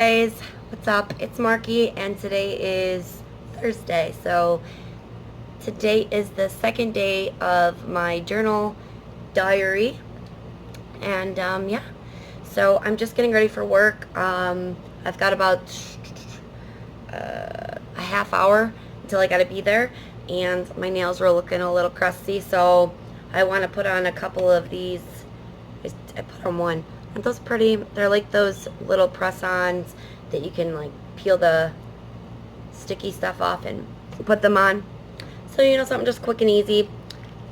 Guys, what's up? It's Marky, and today is Thursday. So today is the second day of my journal diary, and yeah. So I'm just getting ready for work. I've got about a half hour until I gotta be there, and my nails were looking a little crusty, so I want to put on a couple of these. I put on one. Aren't those pretty? They're like those little press-ons that you can like peel the sticky stuff off and put them on. So, something just quick and easy.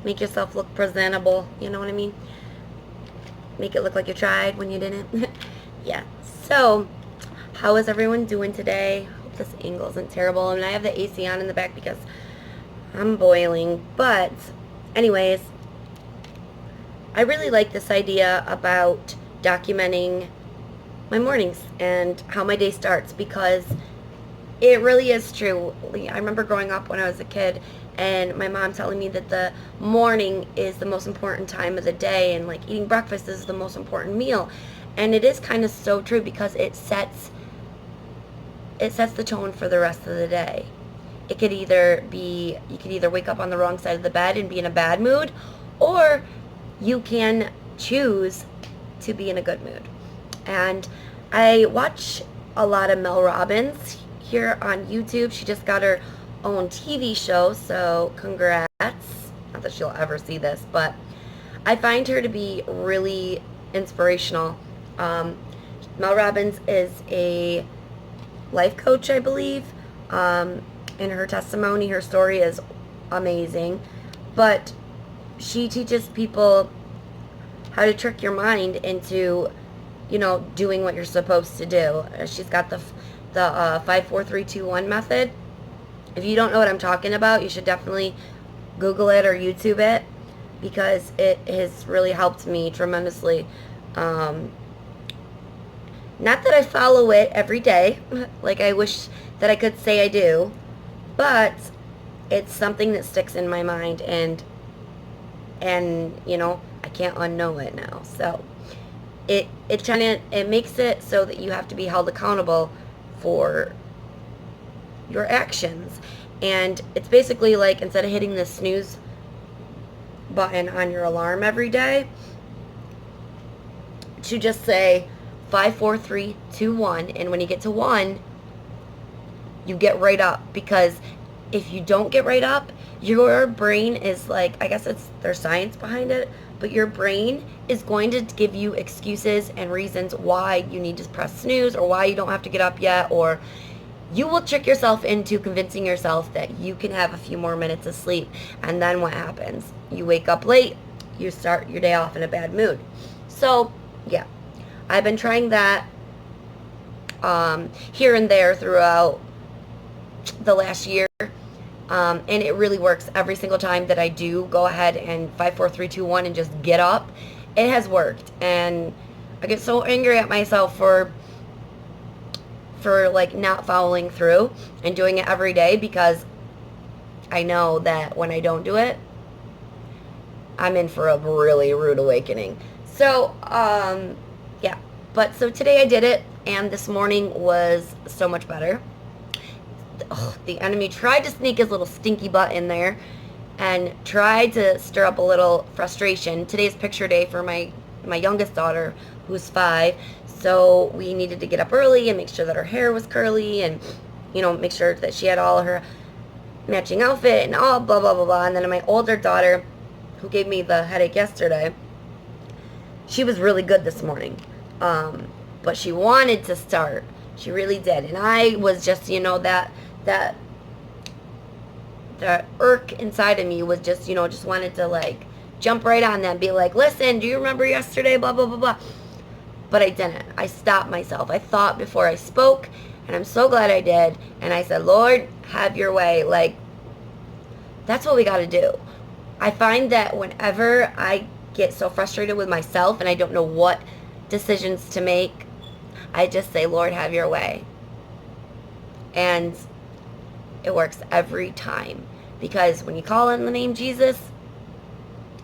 Make yourself look presentable, you know what I mean? Make it look like you tried when you didn't. Yeah. So, how is everyone doing today? Hope this angle isn't terrible. I mean, I have the AC on in the back because I'm boiling. But, anyways, I really like this idea about documenting my mornings and how my day starts, because it really is true. I remember growing up when I was a kid and my mom telling me that the morning is the most important time of the day, and like eating breakfast is the most important meal. And it is kind of so true, because it sets the tone for the rest of the day. It could either be, you could either wake up on the wrong side of the bed and be in a bad mood, or you can choose to be in a good mood. And I watch a lot of Mel Robbins here on YouTube. She just got her own TV show, so congrats. Not that she'll ever see this, but I find her to be really inspirational. Mel Robbins is a life coach, I believe. In her testimony, her story is amazing, but she teaches people how to trick your mind into, doing what you're supposed to do. She's got the 5, 4, 3, 2, 1 method. If you don't know what I'm talking about, you should definitely Google it or YouTube it, because it has really helped me tremendously. Not that I follow it every day, like I wish that I could say I do, but it's something that sticks in my mind, and I can't unknow it now. So it makes it so that you have to be held accountable for your actions. And it's basically like, instead of hitting the snooze button on your alarm every day, to just say 5, 4, 3, 2, 1, and when you get to 1, you get right up. Because if you don't get right up, your brain is like, I guess there's science behind it, but your brain is going to give you excuses and reasons why you need to press snooze, or why you don't have to get up yet, or you will trick yourself into convincing yourself that you can have a few more minutes of sleep. And then what happens? You wake up late, you start your day off in a bad mood. So, yeah, I've been trying that here and there throughout the last year. And it really works every single time that I do go ahead and 5, 4, 3, 2, 1 and just get up. It has worked, and I get so angry at myself for like not following through and doing it every day, because I know that when I don't do it, I'm in for a really rude awakening. So yeah, but so today I did it, and this morning was so much better. The enemy tried to sneak his little stinky butt in there and tried to stir up a little frustration. Today's picture day for my youngest daughter, who's 5, so we needed to get up early and make sure that her hair was curly, and make sure that she had all her matching outfit and all blah blah blah blah. And then my older daughter, who gave me the headache yesterday, she was really good this morning, but she wanted to start. She really did. And I was just, that irk inside of me was just, just wanted to like jump right on them, be like, listen, do you remember yesterday, blah, blah, blah, blah. But I didn't. I stopped myself. I thought before I spoke, and I'm so glad I did. And I said, Lord, have your way. Like, that's what we got to do. I find that whenever I get so frustrated with myself and I don't know what decisions to make, I just say, Lord, have your way. And it works every time. Because when you call on the name Jesus,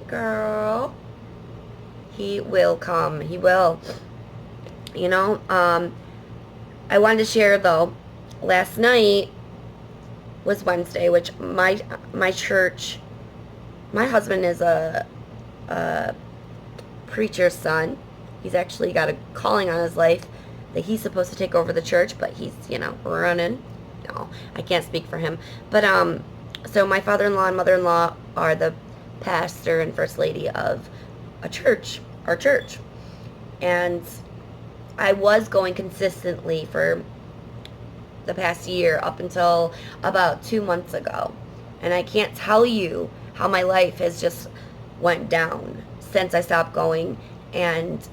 girl, he will come. He will. I wanted to share, though, last night was Wednesday, which my church, my husband is a preacher's son. He's actually got a calling on his life that he's supposed to take over the church, but he's, running. No, I can't speak for him. But, so my father-in-law and mother-in-law are the pastor and first lady of our church. And I was going consistently for the past year up until about 2 months ago. And I can't tell you how my life has just went down since I stopped going. And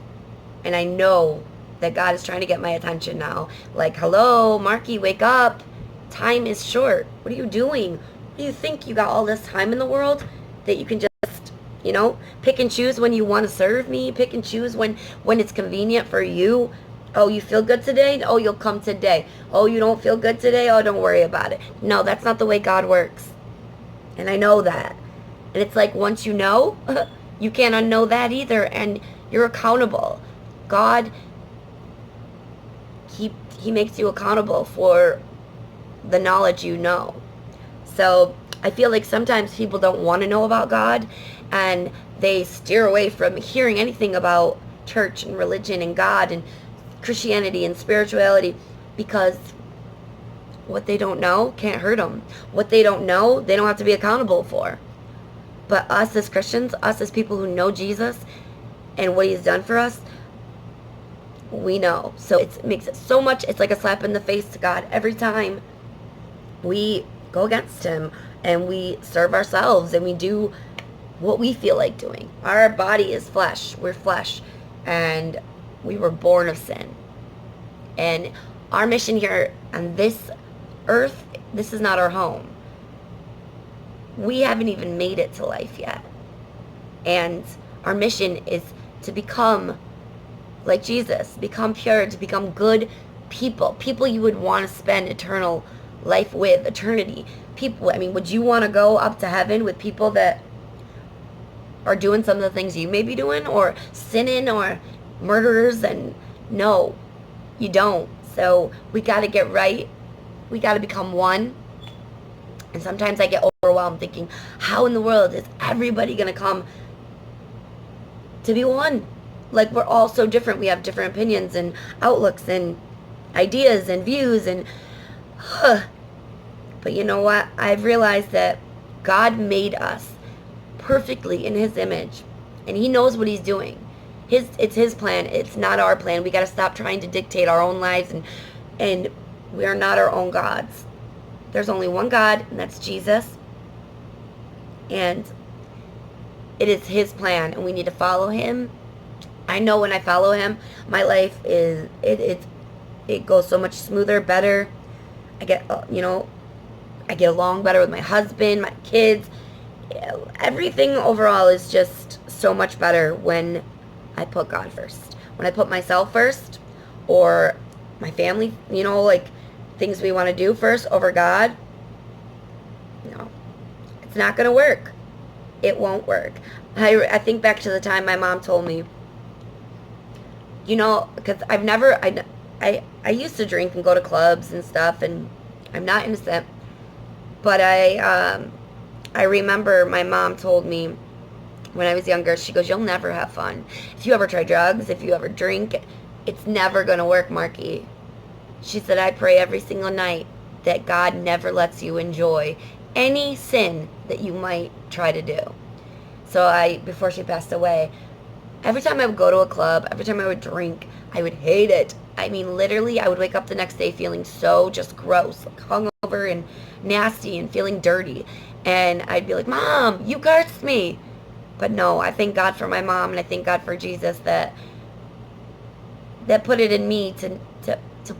I know that God is trying to get my attention now. Like, hello, Marky, wake up. Time is short. What are you doing? What do you think? You got all this time in the world that you can just, pick and choose when you want to serve me, pick and choose when it's convenient for you. Oh, you feel good today? Oh, you'll come today. Oh, you don't feel good today? Oh, don't worry about it. No, that's not the way God works. And I know that. And it's like, once you know, you can't unknow that either. And you're accountable. God, he makes you accountable for the knowledge you know. So I feel like sometimes people don't want to know about God, and they steer away from hearing anything about church and religion and God and Christianity and spirituality, because what they don't know can't hurt them. What they don't know, they don't have to be accountable for. But us as Christians, us as people who know Jesus and what he's done for us, we know. So it makes it so much, it's like a slap in the face to God every time we go against him and we serve ourselves and we do what we feel like doing. Our body is flesh. We're flesh. And we were born of sin. And our mission here on this earth, this is not our home. We haven't even made it to life yet. And our mission is to become like Jesus, become pure, to become good people you would want to spend eternal life with, eternity. People, would you want to go up to heaven with people that are doing some of the things you may be doing, or sinning, or murderers? And no, you don't. So we got to get right. We got to become one. And sometimes I get overwhelmed thinking, how in the world is everybody going to come to be one? Like, we're all so different. We have different opinions and outlooks and ideas and views. And but you know what? I've realized that God made us perfectly in his image, and he knows what he's doing. It's his plan. It's not our plan. We got to stop trying to dictate our own lives, and we are not our own gods. There's only one God, and that's Jesus. And it is his plan, and we need to follow him. I know when I follow him, my life is it goes so much smoother, better. I get I get along better with my husband, my kids. Everything overall is just so much better when I put God first. When I put myself first, or my family, like things we want to do first over God. No, it's not going to work. It won't work. I think back to the time my mom told me, because I used to drink and go to clubs and stuff, and I'm not innocent, but I remember my mom told me when I was younger, she goes, you'll never have fun. If you ever try drugs, if you ever drink, it's never going to work, Marky. She said, I pray every single night that God never lets you enjoy any sin that you might try to do. So before she passed away, every time I would go to a club, every time I would drink, I would hate it. Literally, I would wake up the next day feeling so just gross, like hungover and nasty and feeling dirty. And I'd be like, Mom, you cursed me. But no, I thank God for my mom, and I thank God for Jesus that put it in me to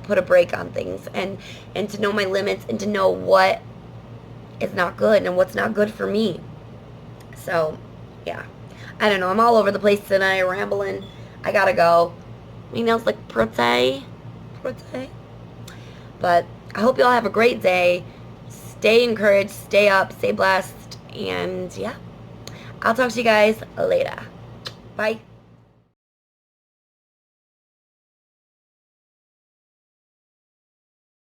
put a break on things and to know my limits and to know what is not good and what's not good for me. So, yeah. I don't know. I'm all over the place tonight, rambling. I gotta go. My nails look pretty. But I hope you all have a great day. Stay encouraged, stay up, stay blessed, and yeah. I'll talk to you guys later. Bye.